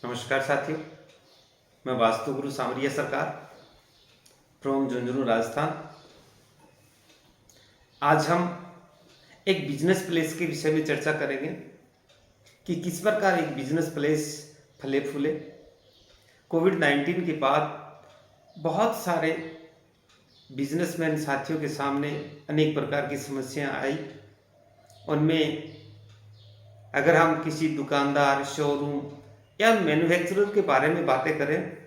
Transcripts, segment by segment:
नमस्कार साथियों, मैं वास्तु गुरु सामरिया सरकार फ्रॉम झुंझुनू राजस्थान। आज हम एक बिजनेस प्लेस के विषय में चर्चा करेंगे कि किस प्रकार एक बिजनेस प्लेस फले फूले। कोविड-19 के बाद बहुत सारे बिजनेसमैन साथियों के सामने अनेक प्रकार की समस्याएं आई। उनमें अगर हम किसी दुकानदार, शोरूम या मैन्युफैक्चरर के बारे में बातें करें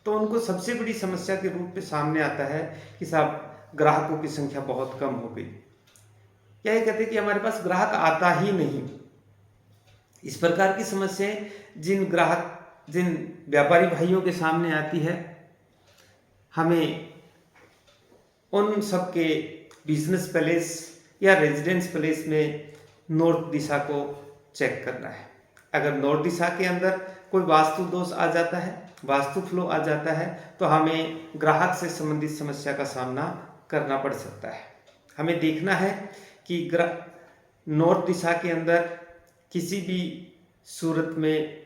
तो उनको सबसे बड़ी समस्या के रूप में सामने आता है कि साहब ग्राहकों की संख्या बहुत कम हो गई। या ये कहते हैं कि हमारे पास ग्राहक आता ही नहीं। इस प्रकार की समस्याएं जिन व्यापारी भाइयों के सामने आती है, हमें उन सब के बिजनेस प्लेस या रेजिडेंस प्लेस में नॉर्थ दिशा को चेक करना है। अगर नॉर्थ दिशा के अंदर कोई वास्तु दोष आ जाता है, वास्तु फ्लो आ जाता है, तो हमें ग्राहक से संबंधित समस्या का सामना करना पड़ सकता है। हमें देखना है कि नॉर्थ दिशा के अंदर किसी भी सूरत में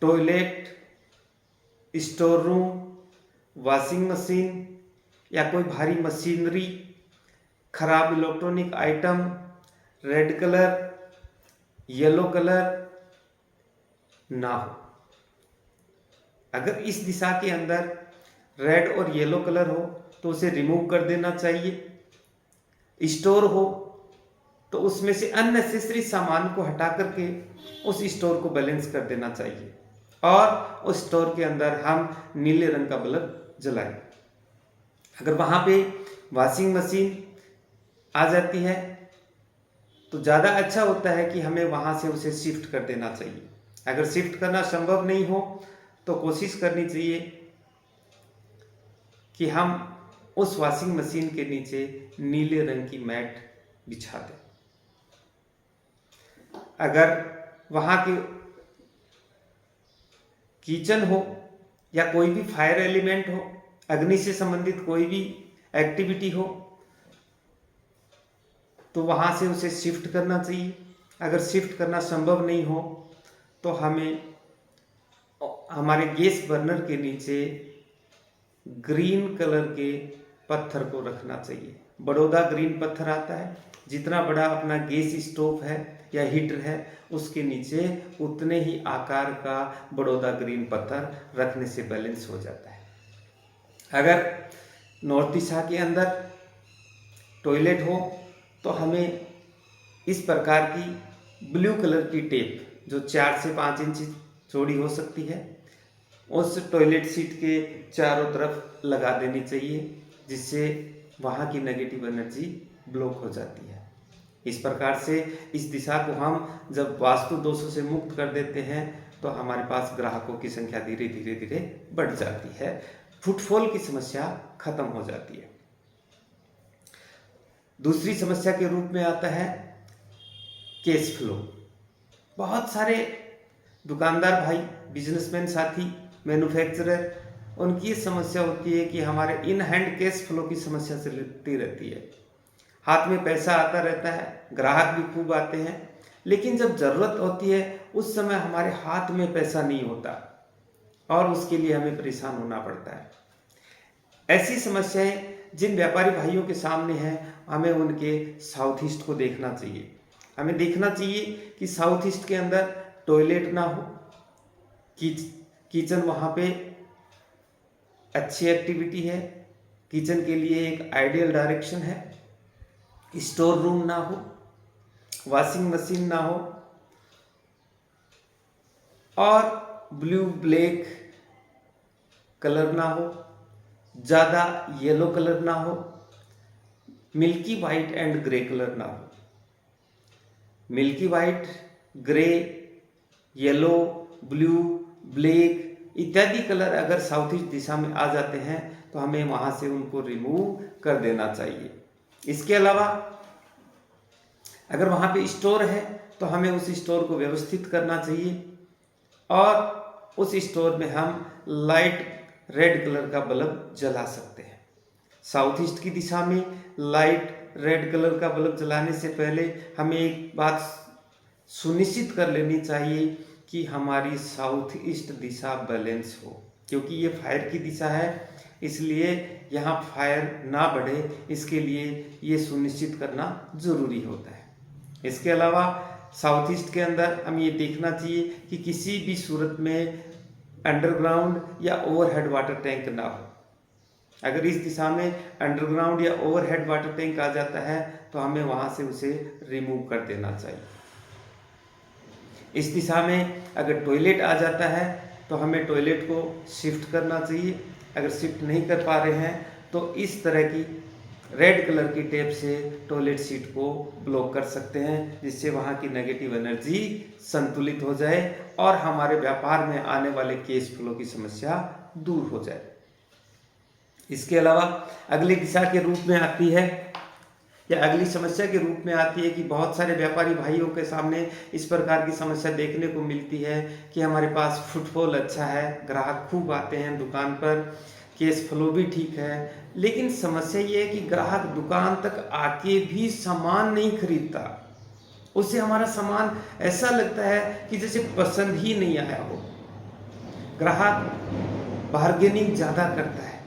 toilet, store room, washing machine या कोई भारी मशीनरी, खराब electronic item, red colour, yellow colour ना हो। अगर इस दिशा के अंदर रेड और येलो कलर हो तो उसे रिमूव कर देना चाहिए। स्टोर हो तो उसमें से अननेसेसरी सामान को हटा करके उस स्टोर को बैलेंस कर देना चाहिए और उस स्टोर के अंदर हम नीले रंग का बल्ब जलाएं। अगर वहां पे वॉशिंग मशीन आ जाती है तो ज़्यादा अच्छा होता है कि हमें वहाँ से उसे शिफ्ट कर देना चाहिए। अगर शिफ्ट करना संभव नहीं हो तो कोशिश करनी चाहिए कि हम उस वॉशिंग मशीन के नीचे नीले रंग की मैट बिछा दें। अगर वहाँ की किचन हो या कोई भी फायर एलिमेंट हो, अग्नि से संबंधित कोई भी एक्टिविटी हो, तो वहाँ से उसे शिफ्ट करना चाहिए। अगर शिफ्ट करना संभव नहीं हो तो हमें हमारे गैस बर्नर के नीचे ग्रीन कलर के पत्थर को रखना चाहिए। बड़ौदा ग्रीन पत्थर आता है, जितना बड़ा अपना गैस स्टोव है या हीटर है उसके नीचे उतने ही आकार का बड़ौदा ग्रीन पत्थर रखने से बैलेंस हो जाता है। अगर नॉर्थ दिशा के अंदर टॉयलेट हो तो हमें इस प्रकार की ब्लू कलर की टेप जो 4 से 5 इंच चौड़ी हो सकती है उस टॉयलेट सीट के चारों तरफ लगा देनी चाहिए, जिससे वहाँ की नेगेटिव एनर्जी ब्लॉक हो जाती है। इस प्रकार से इस दिशा को हम जब वास्तु दोषों से मुक्त कर देते हैं तो हमारे पास ग्राहकों की संख्या धीरे धीरे धीरे बढ़ जाती है, फुटफॉल की समस्या खत्म हो जाती है। दूसरी समस्या के रूप में आता है कैश फ्लो। बहुत सारे दुकानदार भाई, बिजनेसमैन साथी, मैन्युफैक्चरर, उनकी समस्या होती है कि हमारे इन हैंड कैश फ्लो की समस्या से लगती रहती है। हाथ में पैसा आता रहता है, ग्राहक भी खूब आते हैं, लेकिन जब ज़रूरत होती है उस समय हमारे हाथ में पैसा नहीं होता और उसके लिए हमें परेशान होना पड़ता है। ऐसी समस्याएं जिन व्यापारी भाइयों के सामने हैं, हमें उनके साउथ ईस्ट को देखना चाहिए। हमें देखना चाहिए कि साउथ ईस्ट के अंदर टॉयलेट ना हो, किचन वहाँ पे अच्छी एक्टिविटी है, किचन के लिए एक आइडियल डायरेक्शन है, स्टोर रूम ना हो, वॉशिंग मशीन ना हो और ब्लू ब्लैक कलर ना हो, ज़्यादा येलो कलर ना हो, milky white and grey colour ना हो। Milky white, grey, yellow, blue, black इत्यादि कलर अगर साउथ ईस्ट दिशा में आ जाते हैं तो हमें वहाँ से उनको रिमूव कर देना चाहिए। इसके अलावा अगर वहाँ पे स्टोर है तो हमें उस स्टोर को व्यवस्थित करना चाहिए और उस स्टोर में हम लाइट रेड कलर का बल्ब जला सकते हैं। साउथ ईस्ट की दिशा में लाइट रेड कलर का बल्ब जलाने से पहले हमें एक बात सुनिश्चित कर लेनी चाहिए कि हमारी साउथ ईस्ट दिशा बैलेंस हो, क्योंकि ये फायर की दिशा है, इसलिए यहाँ फायर ना बढ़े, इसके लिए ये सुनिश्चित करना जरूरी होता है। इसके अलावा साउथ ईस्ट के अंदर हम ये देखना चाहिए कि किसी भी सूरत में अंडरग्राउंड या ओवरहेड वाटर टैंक ना हो। अगर इस दिशा में अंडरग्राउंड या ओवरहेड वाटर टैंक आ जाता है तो हमें वहां से उसे रिमूव कर देना चाहिए। इस दिशा में अगर टॉयलेट आ जाता है तो हमें टॉयलेट को शिफ्ट करना चाहिए। अगर शिफ्ट नहीं कर पा रहे हैं तो इस तरह की रेड कलर की टेप से टॉयलेट सीट को ब्लॉक कर सकते हैं, जिससे वहाँ की नेगेटिव एनर्जी संतुलित हो जाए और हमारे व्यापार में आने वाले कैश फ्लो की समस्या दूर हो जाए। इसके अलावा अगली दिशा के रूप में आती है या अगली समस्या के रूप में आती है कि बहुत सारे व्यापारी भाइयों के सामने इस प्रकार की समस्या देखने को मिलती है कि हमारे पास फुटफॉल अच्छा है, ग्राहक खूब आते हैं दुकान पर, कैश फ्लो भी ठीक है, लेकिन समस्या ये है कि ग्राहक दुकान तक आके भी सामान नहीं खरीदता। उसे हमारा सामान ऐसा लगता है कि जैसे पसंद ही नहीं आया हो। ग्राहक बार्गेनिंग ज़्यादा करता है,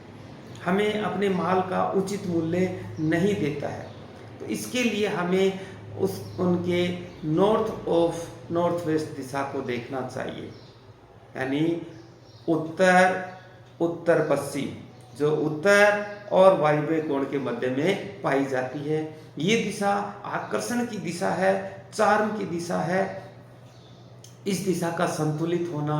हमें अपने माल का उचित मूल्य नहीं देता है। तो इसके लिए हमें उनके नॉर्थ वेस्ट दिशा को देखना चाहिए, यानी उत्तर पश्चिम, जो उत्तर और वायव्य कोण के मध्य में पाई जाती है। ये दिशा आकर्षण की दिशा है, चार्म की दिशा है। इस दिशा का संतुलित होना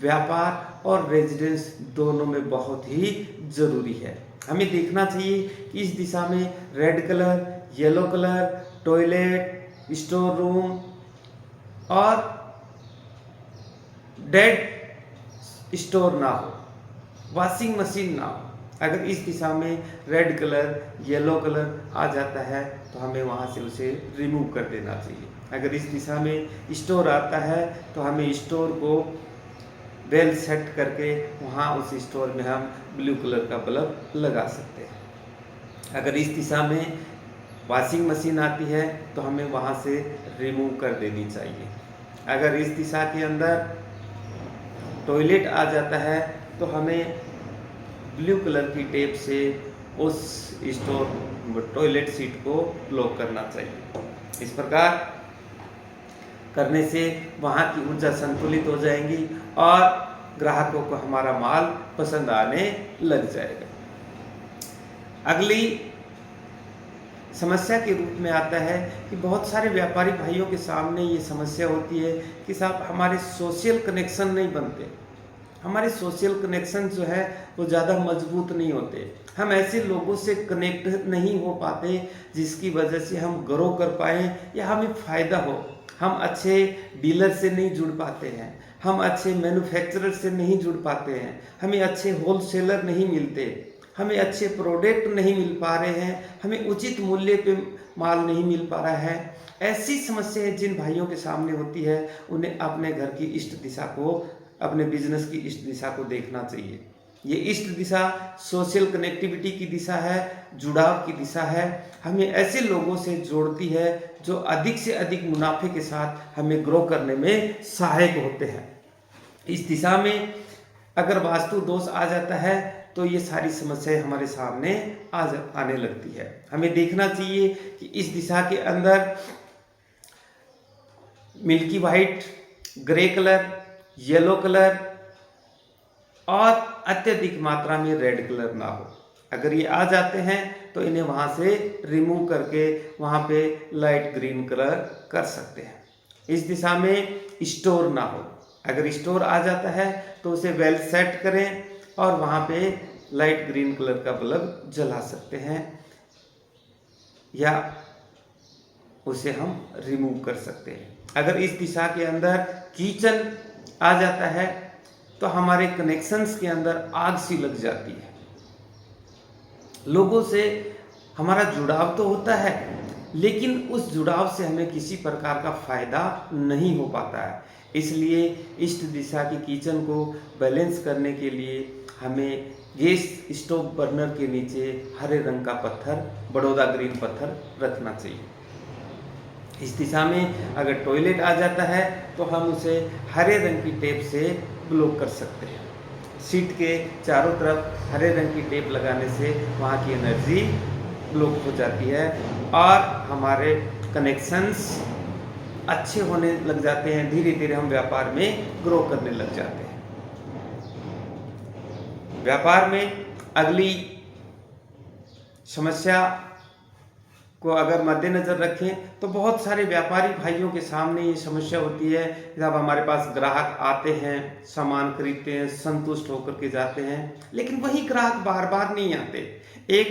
व्यापार और रेजिडेंस दोनों में बहुत ही जरूरी है। हमें देखना चाहिए कि इस दिशा में red colour, yellow colour, toilet, store room और डेड स्टोर ना हो, वॉशिंग मशीन ना हो। अगर इस दिशा में रेड कलर, येलो कलर आ जाता है तो हमें वहाँ से उसे रिमूव कर देना चाहिए। अगर इस दिशा में स्टोर आता है तो हमें स्टोर को वेल सेट करके वहाँ उस स्टोर में हम ब्लू कलर का बल्ब लगा सकते हैं। अगर इस दिशा में वॉशिंग मशीन आती है तो हमें वहाँ से रिमूव कर देनी चाहिए। अगर इस दिशा के अंदर टॉयलेट आ जाता है तो हमें ब्लू कलर की टेप से उस स्टोर टॉयलेट सीट को ब्लॉक करना चाहिए। इस प्रकार करने से वहाँ की ऊर्जा संतुलित हो जाएंगी और ग्राहकों को हमारा माल पसंद आने लग जाएगा। अगली समस्या के रूप में आता है कि बहुत सारे व्यापारी भाइयों के सामने ये समस्या होती है कि साहब हमारे सोशल कनेक्शन नहीं बनते, हमारे सोशल कनेक्शन जो है वो ज़्यादा मजबूत नहीं होते, हम ऐसे लोगों से कनेक्ट नहीं हो पाते जिसकी वजह से हम ग्रो कर पाएँ या हमें फ़ायदा हो। हम अच्छे डीलर से नहीं जुड़ पाते हैं, हम अच्छे मैन्युफैक्चरर से नहीं जुड़ पाते हैं, हमें अच्छे होलसेलर नहीं मिलते, हमें अच्छे प्रोडक्ट नहीं मिल पा रहे हैं, हमें उचित मूल्य पे माल नहीं मिल पा रहा है। ऐसी समस्याएं जिन भाइयों के सामने होती है उन्हें अपने घर की इष्ट दिशा को, अपने बिजनेस की इष्ट दिशा को देखना चाहिए। ये इष्ट दिशा सोशल कनेक्टिविटी की दिशा है, जुड़ाव की दिशा है, हमें ऐसे लोगों से जोड़ती है जो अधिक से अधिक मुनाफे के साथ हमें ग्रो करने में सहायक होते हैं। इस दिशा में अगर वास्तु दोष आ जाता है तो ये सारी समस्याएं हमारे सामने आने लगती है। हमें देखना चाहिए कि इस दिशा के अंदर milky white, grey colour, yellow colour और अत्यधिक मात्रा में रेड कलर ना हो। अगर ये आ जाते हैं तो इन्हें वहाँ से रिमूव करके वहाँ पे लाइट ग्रीन कलर कर सकते हैं। इस दिशा में स्टोर ना हो, अगर स्टोर आ जाता है तो उसे वेल सेट करें और वहाँ पे लाइट ग्रीन कलर का बल्ब जला सकते हैं या उसे हम रिमूव कर सकते हैं। अगर इस दिशा के अंदर किचन आ जाता है तो हमारे कनेक्शंस के अंदर आग सी लग जाती है, लोगों से हमारा जुड़ाव तो होता है लेकिन उस जुड़ाव से हमें किसी प्रकार का फायदा नहीं हो पाता है। इसलिए इष्ट दिशा की किचन को बैलेंस करने के लिए हमें गैस स्टोव बर्नर के नीचे हरे रंग का पत्थर, बड़ौदा ग्रीन पत्थर रखना चाहिए। इस दिशा में अगर टॉयलेट आ जाता है तो हम उसे हरे रंग की टेप से ब्लॉक कर सकते हैं। सीट के चारों तरफ हरे रंग की टेप लगाने से वहाँ की एनर्जी ब्लॉक हो जाती है और हमारे कनेक्शंस अच्छे होने लग जाते हैं। धीरे धीरे हम व्यापार में ग्रो करने लग जाते हैं। व्यापार में अगली समस्या को अगर मद्देनजर रखें तो बहुत सारे व्यापारी भाइयों के सामने ये समस्या होती है। जब हमारे पास ग्राहक आते हैं, सामान खरीदते हैं, संतुष्ट होकर के जाते हैं, लेकिन वही ग्राहक बार बार नहीं आते। एक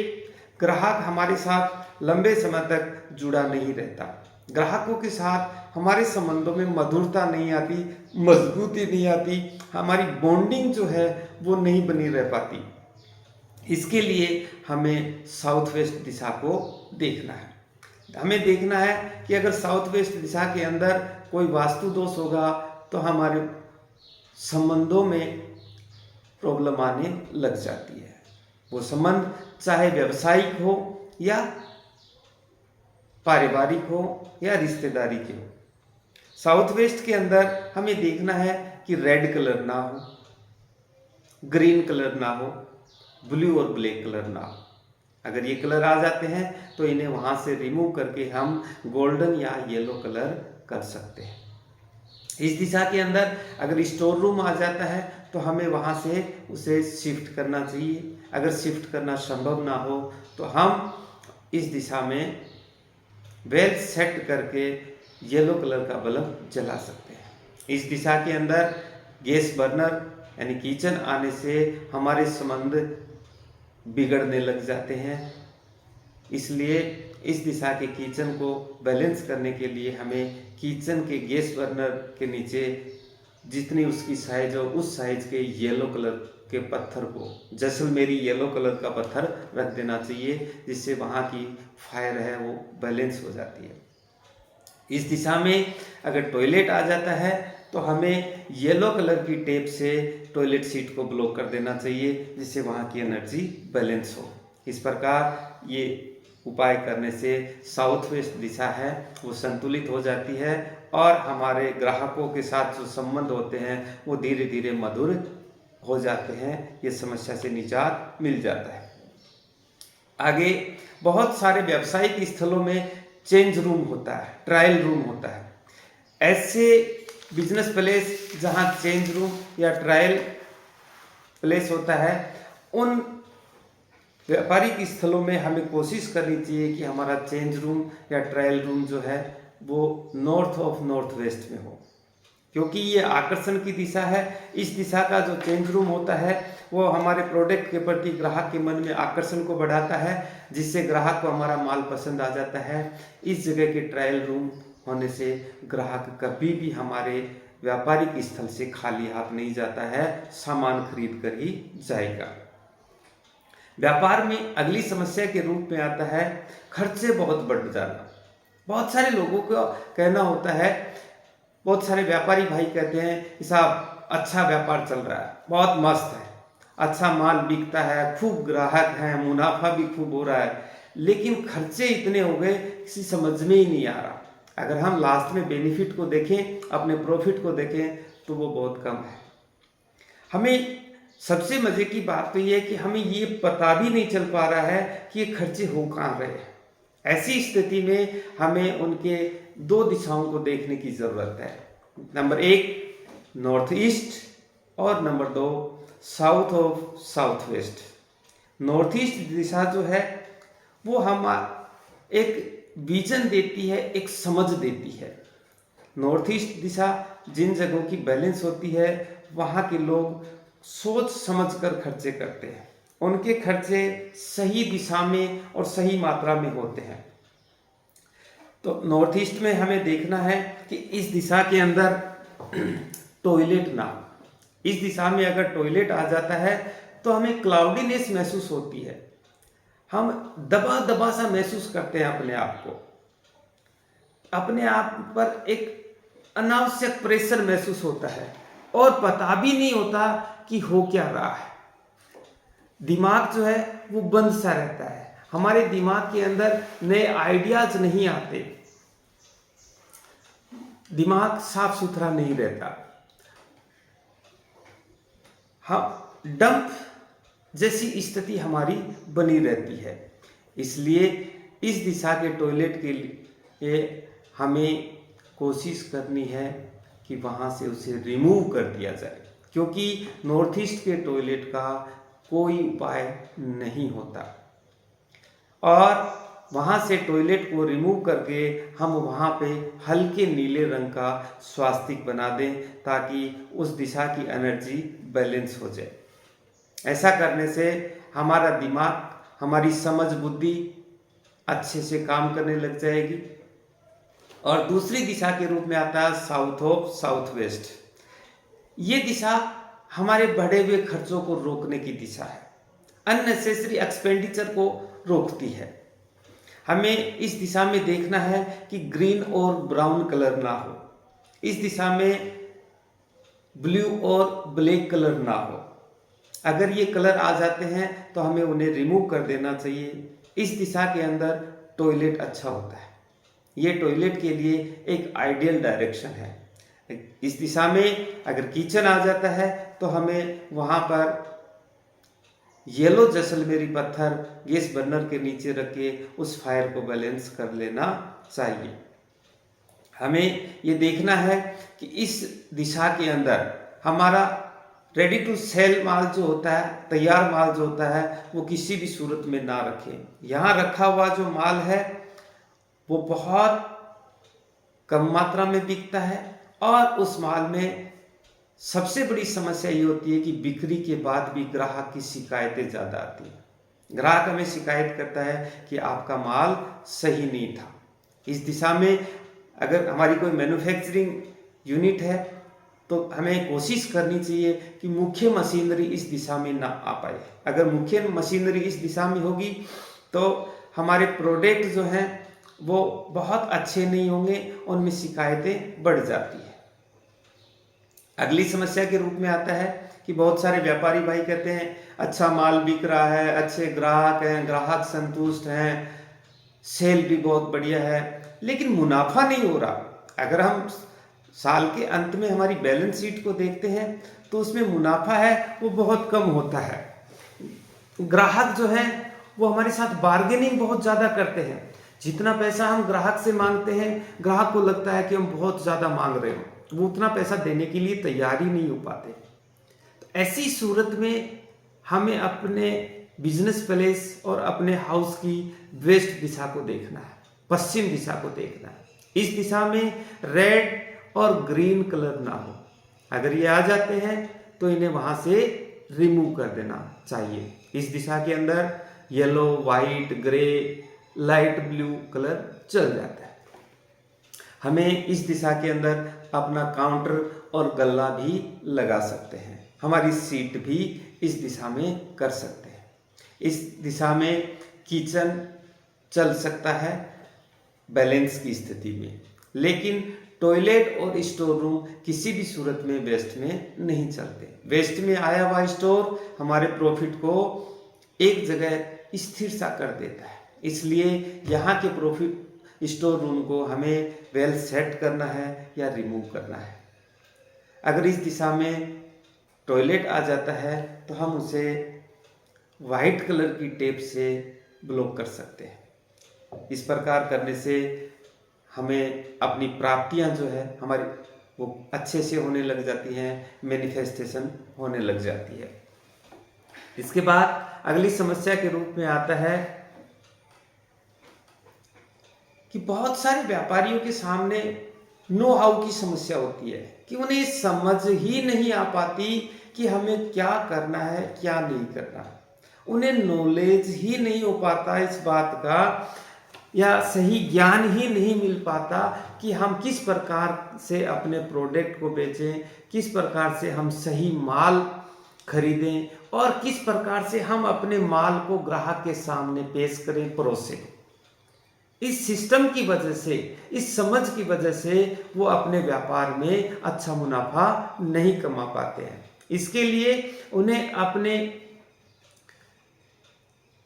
ग्राहक हमारे साथ लंबे समय तक जुड़ा नहीं रहता। ग्राहकों के साथ हमारे संबंधों में मधुरता नहीं आती, मजबूती नहीं आती, हमारी बॉन्डिंग जो है वो नहीं बनी रह पाती। इसके लिए हमें साउथ वेस्ट दिशा को देखना है। हमें देखना है कि अगर साउथ वेस्ट दिशा के अंदर कोई वास्तु दोष होगा तो हमारे संबंधों में प्रॉब्लम आने लग जाती है। वो संबंध चाहे व्यवसायिक हो या पारिवारिक हो या रिश्तेदारी के हो। साउथ वेस्ट के अंदर हमें देखना है कि रेड कलर ना हो, ग्रीन कलर ना हो, ब्लू और ब्लैक कलर ना हो। अगर ये कलर आ जाते हैं तो इन्हें वहाँ से रिमूव करके हम गोल्डन या येलो कलर कर सकते हैं। इस दिशा के अंदर अगर स्टोर रूम आ जाता है तो हमें वहाँ से उसे शिफ्ट करना चाहिए। अगर शिफ्ट करना संभव ना हो तो हम इस दिशा में वेल सेट करके येलो कलर का बल्ब जला सकते हैं। इस दिशा के अंदर गैस बर्नर यानी किचन आने से हमारे संबंध बिगड़ने लग जाते हैं। इसलिए इस दिशा के किचन को बैलेंस करने के लिए हमें किचन के गैस बर्नर के नीचे जितनी उसकी साइज हो उस साइज के येलो कलर के पत्थर को, जैसलमेरी येलो कलर का पत्थर रख देना चाहिए, जिससे वहाँ की फायर है वो बैलेंस हो जाती है। इस दिशा में अगर टॉयलेट आ जाता है तो हमें येलो कलर की टेप से टॉयलेट सीट को ब्लॉक कर देना चाहिए, जिससे वहाँ की एनर्जी बैलेंस हो। इस प्रकार ये उपाय करने से साउथ वेस्ट दिशा है वो संतुलित हो जाती है और हमारे ग्राहकों के साथ जो संबंध होते हैं वो धीरे धीरे मधुर हो जाते हैं। ये समस्या से निजात मिल जाता है। आगे बहुत सारे व्यावसायिक स्थलों में चेंज रूम होता है, ट्रायल रूम होता है। ऐसे बिजनेस प्लेस जहाँ चेंज रूम या ट्रायल प्लेस होता है, उन व्यापारिक स्थलों में हमें कोशिश करनी चाहिए कि हमारा चेंज रूम या ट्रायल रूम जो है वो नॉर्थ ऑफ नॉर्थ वेस्ट में हो, क्योंकि ये आकर्षण की दिशा है। इस दिशा का जो चेंज रूम होता है वो हमारे प्रोडक्ट के प्रति ग्राहक के मन में आकर्षण को बढ़ाता है, जिससे ग्राहक को हमारा माल पसंद आ जाता है। इस जगह के ट्रायल रूम होने से ग्राहक कभी भी हमारे व्यापारिक स्थल से खाली हाथ नहीं जाता है, सामान खरीद कर ही जाएगा। व्यापार में अगली समस्या के रूप में आता है खर्चे बहुत बढ़ जाना। बहुत सारे लोगों का कहना होता है, बहुत सारे व्यापारी भाई कहते हैं साहब अच्छा व्यापार चल रहा है, बहुत मस्त है, अच्छा माल बिकता है, खूब ग्राहक हैं, मुनाफा भी खूब हो रहा है, लेकिन खर्चे इतने हो गए किसी समझ में ही नहीं आ रहा। अगर हम लास्ट में बेनिफिट को देखें, अपने प्रॉफिट को देखें तो वो बहुत कम है। हमें सबसे मजे की बात तो ये है कि हमें ये पता भी नहीं चल पा रहा है कि ये खर्चे हो कहाँ रहे हैं। ऐसी स्थिति में हमें उनके दो दिशाओं को देखने की जरूरत है। नंबर 1 नॉर्थ ईस्ट और number 2 south of south west. North east दिशा जो है वो हम एक विजन देती है, एक समझ देती है। नॉर्थ ईस्ट दिशा जिन जगहों की बैलेंस होती है वहाँ के लोग सोच समझ कर खर्चे करते हैं, उनके खर्चे सही दिशा में और सही मात्रा में होते हैं। तो नॉर्थ ईस्ट में हमें देखना है कि इस दिशा के अंदर टॉयलेट ना हो। इस दिशा में अगर टॉयलेट आ जाता है तो हमें क्लाउडीनेस महसूस होती है, हम दबा दबा सा महसूस करते हैं अपने आप को, अपने आप पर एक अनावश्यक प्रेशर महसूस होता है और पता भी नहीं होता कि हो क्या रहा है। दिमाग जो है वो बंद सा रहता है, हमारे दिमाग के अंदर नए आइडियाज नहीं आते। दिमाग साफ सुथरा नहीं रहता, हाँ डंप जैसी स्थिति हमारी बनी रहती है। इसलिए इस दिशा के टॉयलेट के लिए हमें कोशिश करनी है कि वहाँ से उसे रिमूव कर दिया जाए, क्योंकि नॉर्थ ईस्ट के टॉयलेट का कोई उपाय नहीं होता। और वहाँ से टॉयलेट को रिमूव करके हम वहाँ पे हल्के नीले रंग का स्वास्तिक बना दें, ताकि उस दिशा की एनर्जी बैलेंस हो जाए। ऐसा करने से हमारा दिमाग, हमारी समझ बुद्धि अच्छे से काम करने लग जाएगी। और दूसरी दिशा के रूप में आता है साउथ ऑफ साउथ वेस्ट। ये दिशा हमारे बढ़े हुए खर्चों को रोकने की दिशा है, अननेसेसरी एक्सपेंडिचर को रोकती है। हमें इस दिशा में देखना है कि ग्रीन और ब्राउन कलर ना हो, इस दिशा में ब्लू और ब्लैक कलर ना हो। अगर ये कलर आ जाते हैं तो हमें उन्हें रिमूव कर देना चाहिए। इस दिशा के अंदर टॉयलेट अच्छा होता है, ये टॉयलेट के लिए एक आइडियल डायरेक्शन है। इस दिशा में अगर किचन आ जाता है तो हमें वहाँ पर येलो जैसलमेरी पत्थर गैस बर्नर के नीचे रख के उस फायर को बैलेंस कर लेना चाहिए। हमें ये देखना है कि इस दिशा के अंदर हमारा रेडी टू सेल माल जो होता है, तैयार माल जो होता है, वो किसी भी सूरत में ना रखें। यहाँ रखा हुआ जो माल है वो बहुत कम मात्रा में बिकता है, और उस माल में सबसे बड़ी समस्या ये होती है कि बिक्री के बाद भी ग्राहक की शिकायतें ज़्यादा आती हैं। ग्राहक हमें शिकायत करता है कि आपका माल सही नहीं था। इस दिशा में अगर हमारी कोई मैन्युफैक्चरिंग यूनिट है तो हमें कोशिश करनी चाहिए कि मुख्य मशीनरी इस दिशा में ना आ पाए। अगर मुख्य मशीनरी इस दिशा में होगी तो हमारे प्रोडक्ट जो हैं वो बहुत अच्छे नहीं होंगे, उनमें शिकायतें बढ़ जाती है। अगली समस्या के रूप में आता है कि बहुत सारे व्यापारी भाई कहते हैं अच्छा माल बिक रहा है, अच्छे ग्राहक हैं, ग्राहक संतुष्ट हैं, सेल भी बहुत बढ़िया है, लेकिन मुनाफा नहीं हो रहा। अगर हम साल के अंत में हमारी बैलेंस शीट को देखते हैं तो उसमें मुनाफा है वो बहुत कम होता है। ग्राहक जो है वो हमारे साथ बार्गेनिंग बहुत ज़्यादा करते हैं। जितना पैसा हम ग्राहक से मांगते हैं, ग्राहक को लगता है कि हम बहुत ज़्यादा मांग रहे हो, वो उतना पैसा देने के लिए तैयार ही नहीं हो पाते। तो ऐसी सूरत में हमें अपने बिजनेस प्लेस और अपने हाउस की वेस्ट दिशा को देखना है, पश्चिम दिशा को देखना है। इस दिशा में रेड और ग्रीन कलर ना हो। अगर ये आ जाते हैं तो इन्हें वहां से रिमूव कर देना चाहिए। इस दिशा के अंदर yellow, white, grey, light blue colour चल जाता है। हमें इस दिशा के अंदर अपना काउंटर और गल्ला भी लगा सकते हैं। हमारी सीट भी इस दिशा में कर सकते हैं। इस दिशा में किचन चल सकता है बैलेंस की स्थिति में, लेकिन टॉयलेट और स्टोर रूम किसी भी सूरत में वेस्ट में नहीं चलते। वेस्ट में आया हुआ स्टोर हमारे प्रॉफिट को एक जगह स्थिर सा कर देता है। इसलिए यहाँ के प्रॉफिट स्टोर रूम को हमें वेल सेट करना है या रिमूव करना है। अगर इस दिशा में टॉयलेट आ जाता है तो हम उसे वाइट कलर की टेप से ब्लॉक कर सकते हैं। इस प्रकार करने से हमें अपनी प्राप्तियां जो है हमारी वो अच्छे से होने लग जाती हैं, मैनिफेस्टेशन होने लग जाती है। इसके बाद अगली समस्या के रूप में आता है कि बहुत सारे व्यापारियों के सामने नो हाउ की समस्या होती है कि उन्हें समझ ही नहीं आ पाती कि हमें क्या करना है, क्या नहीं करना। उन्हें नॉलेज ही नहीं हो पाता इस बात का, या सही ज्ञान ही नहीं मिल पाता कि हम किस प्रकार से अपने प्रोडक्ट को बेचें, किस प्रकार से हम सही माल खरीदें और किस प्रकार से हम अपने माल को ग्राहक के सामने पेश करें, परोसें। इस सिस्टम की वजह से, इस समझ की वजह से वो अपने व्यापार में अच्छा मुनाफा नहीं कमा पाते हैं। इसके लिए उन्हें अपने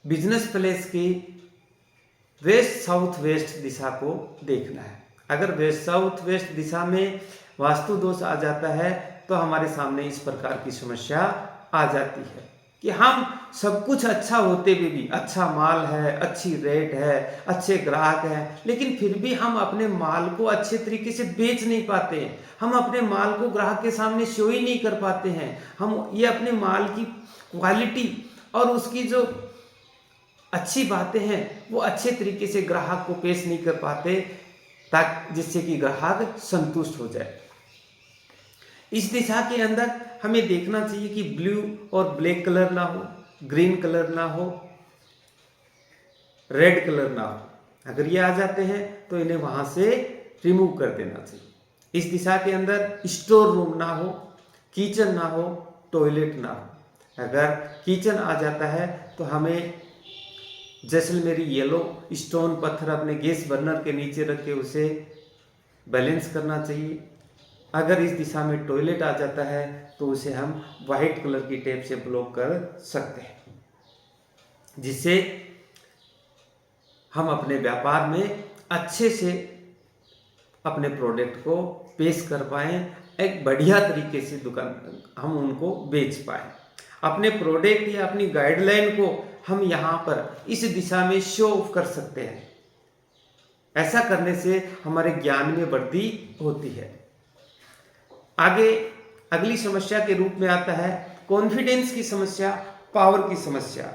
बिजनेस प्लेस की वेस्ट साउथ वेस्ट दिशा को देखना है। अगर वेस्ट साउथ वेस्ट दिशा में वास्तु दोष आ जाता है तो हमारे सामने इस प्रकार की समस्या आ जाती है कि हम सब कुछ अच्छा होते हुए भी, अच्छा माल है, अच्छी रेट है, अच्छे ग्राहक हैं, लेकिन फिर भी हम अपने माल को अच्छे तरीके से बेच नहीं पाते हैं। हम अपने माल को ग्राहक के सामने शो ही नहीं कर पाते हैं। हम ये अपने माल की क्वालिटी और उसकी जो अच्छी बातें हैं वो अच्छे तरीके से ग्राहक को पेश नहीं कर पाते, ताकि जिससे कि ग्राहक संतुष्ट हो जाए। इस दिशा के अंदर हमें देखना चाहिए कि ब्लू और ब्लैक कलर ना हो, ग्रीन कलर ना हो, रेड कलर ना हो। अगर ये आ जाते हैं तो इन्हें वहां से रिमूव कर देना चाहिए। इस दिशा के अंदर स्टोर रूम ना हो, किचन ना हो, टॉयलेट ना हो। अगर किचन आ जाता है तो हमें जैसलमेरी येलो स्टोन पत्थर अपने गैस बर्नर के नीचे रख के उसे बैलेंस करना चाहिए। अगर इस दिशा में टॉयलेट आ जाता है तो उसे हम वाइट कलर की टेप से ब्लॉक कर सकते हैं, जिससे हम अपने व्यापार में अच्छे से अपने प्रोडक्ट को पेश कर पाएं, एक बढ़िया तरीके से दुकान हम उनको बेच पाएं। अपने प्रोडक्ट या अपनी गाइडलाइन को हम यहाँ पर इस दिशा में शो ऑफ कर सकते हैं। ऐसा करने से हमारे ज्ञान में वृद्धि होती है। आगे अगली समस्या के रूप में आता है कॉन्फिडेंस की समस्या, पावर की समस्या।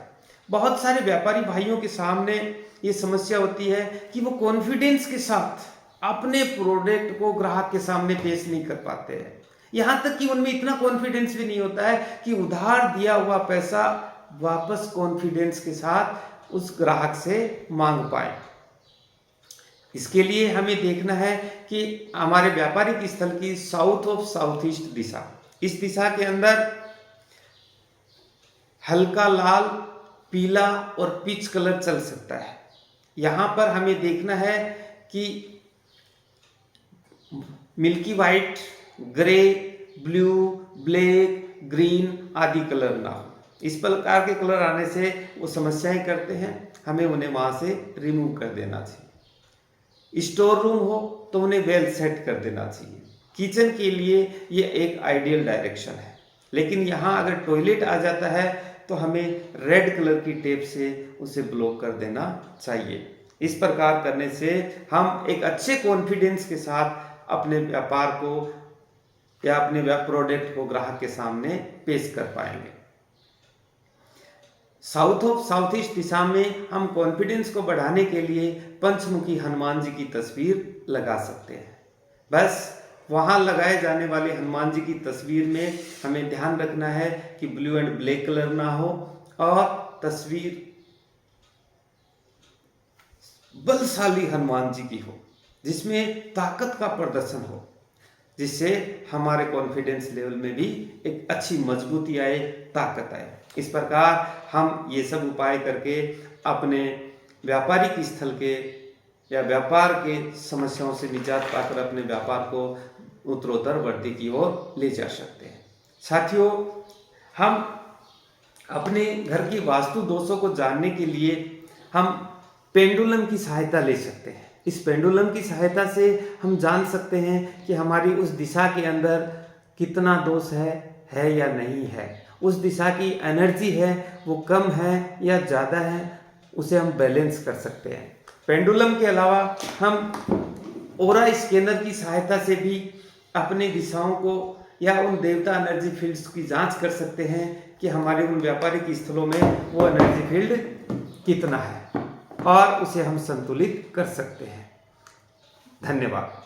बहुत सारे व्यापारी भाइयों के सामने ये समस्या होती है कि वो कॉन्फिडेंस के साथ अपने प्रोडक्ट को ग्राहक के सामने पेश नहीं कर पाते हैं। यहाँ तक कि उनमें इतना कॉन्फिडेंस भी नहीं होता है कि उधार दिया हुआ पैसा वापस कॉन्फिडेंस के साथ उस ग्राहक से मांग पाए। इसके लिए हमें देखना है कि हमारे व्यापारिक स्थल की साउथ ऑफ साउथ ईस्ट दिशा, इस दिशा के अंदर हल्का लाल, पीला और पीच कलर चल सकता है। यहाँ पर हमें देखना है कि milky white, grey, blue, black, green आदि कलर ना हो। इस प्रकार के कलर आने से वो समस्याएं करते हैं, हमें उन्हें वहां से रिमूव कर देना चाहिए। स्टोर रूम हो तो उन्हें वेल सेट कर देना चाहिए। किचन के लिए ये एक आइडियल डायरेक्शन है, लेकिन यहाँ अगर टॉयलेट आ जाता है तो हमें रेड कलर की टेप से उसे ब्लॉक कर देना चाहिए। इस प्रकार करने से हम एक अच्छे कॉन्फिडेंस के साथ अपने व्यापार को या अपने प्रोडक्ट को ग्राहक के सामने पेश कर पाएंगे। साउथ ऑफ साउथ ईस्ट दिशा में हम कॉन्फिडेंस को बढ़ाने के लिए पंचमुखी हनुमान जी की तस्वीर लगा सकते हैं। बस वहां लगाए जाने वाले हनुमान जी की तस्वीर में हमें ध्यान रखना है कि ब्लू एंड ब्लैक कलर ना हो और तस्वीर बलशाली हनुमान जी की हो, जिसमें ताकत का प्रदर्शन हो, जिससे हमारे कॉन्फिडेंस लेवल में भी एक अच्छी मजबूती आए, ताकत आए। इस प्रकार हम ये सब उपाय करके अपने व्यापारिक स्थल के या व्यापार के समस्याओं से निजात पाकर अपने व्यापार को उत्तरोत्तर वृद्धि की ओर ले जा सकते हैं। साथियों, हम अपने घर की वास्तु दोषों को जानने के लिए हम पेंडुलम की सहायता ले सकते हैं। इस पेंडुलम की सहायता से हम जान सकते हैं कि हमारी उस दिशा के अंदर कितना दोष है या नहीं है। उस दिशा की एनर्जी है वो कम है या ज़्यादा है, उसे हम बैलेंस कर सकते हैं। पेंडुलम के अलावा हम ओरा स्कैनर की सहायता से भी अपनी दिशाओं को या उन देवता एनर्जी फील्ड्स की जांच कर सकते हैं कि हमारे उन व्यापारिक स्थलों में वो एनर्जी फील्ड कितना है और उसे हम संतुलित कर सकते हैं। धन्यवाद।